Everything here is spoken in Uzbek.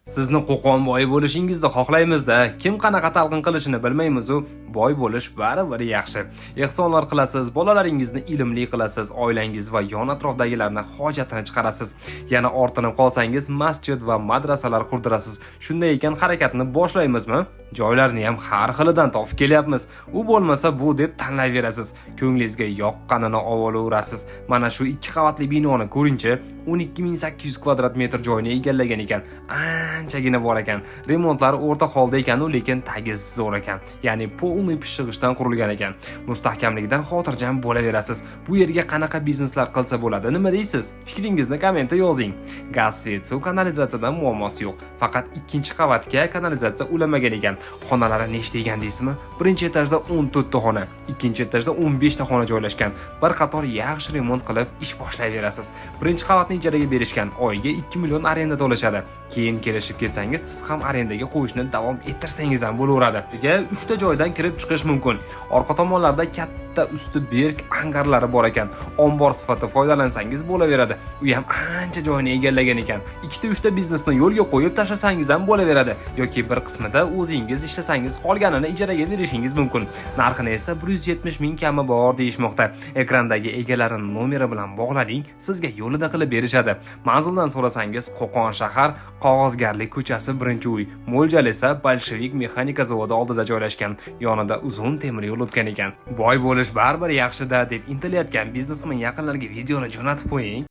Sizni Qo'qon boy bo'lishingizni xohlaymiz-da. Kim qanaqa talqin qilishini bilmaymiz-u, boy bo'lish baribir yaxshi. Ehsonlar qilasiz, bolalaringizni ilmli qilasiz, oilangiz va yon atrofdagilarni hojatini chiqarasiz. Yana ortinib qolsangiz, masjid va madrasalar qurdirasiz. Shunday ekan, harakatni boshlaymizmi? Joylarni ham har xilidan topib kelyapmiz. U bo'lmasa bu deb tanlayverasiz. Ko'nglingizga yoqqanini olaverasiz. Mana shu 2 qavatli binoni ko'ringchi, 12800 kvadrat metr joyni egallagan ekan. Anchagina bor ekan. Remontlari o'rta holda ekan-u, lekin tagi zo'r ekan. Ya'ni polniy pishig'ishdan qurilgan ekan. Mustahkamligidan xotirjam bo'laverasiz. Bu yerga qanaqa bizneslar qilsa bo'ladi, nima deysiz? Fikringizni kommentda yozing. Gaz, svet, suv, kanalizatsiyadan muammosi yo'q. Faqat 2-qavatga kanalizatsiya ulamagan ekan. Xonalari nechta ekan deysizmi? Birinchi etajda 14 ta xona, ikkinchi etajda 15 ta xona joylashgan. Bir qator yaxshi remont qilib ish boshlayverasiz. Birinchi qavatni ijaraga berishgan. Oyiga 2 million arenda to'lashadi. Keyin kelishib ketsangiz, siz ham arendaga qo'yishni davom ettirsangiz ham bo'laveradi. 3 ta joydan kirib chiqish mumkin. Orqa tomonlarda katta usti berk angarlari bor ekan. Ombor sifatida foydalansangiz bo'laveradi. U ham ancha joyni egallagan ekan. 2-3 ta biznesni yo'lga qo'yib tashlasangiz ham bo'laveradi. Yoki bir qismida o'zingiz ishlasangiz, qolganini ijaraga berishingiz mumkin. Narxini esa 170 ming kami bor deyishmoqda. Ekrandagi egalarini nomeri bilan bog'laning, sizga yo'lida qilib berishadi. Manzildan so'rasangiz, Qo'qon shahar, Qog'ozgarlik ko'chasi 1-uy. Mo'ljal esa Bolshevik mexanika zavodi oldida joylashgan. Yonida uzun temir yo'l o'tgan ekan. Boy bo'lish baribir yaxshi-da deb intilayotgan biznesmen yaqinlarga videoni jo'natib qo'ying.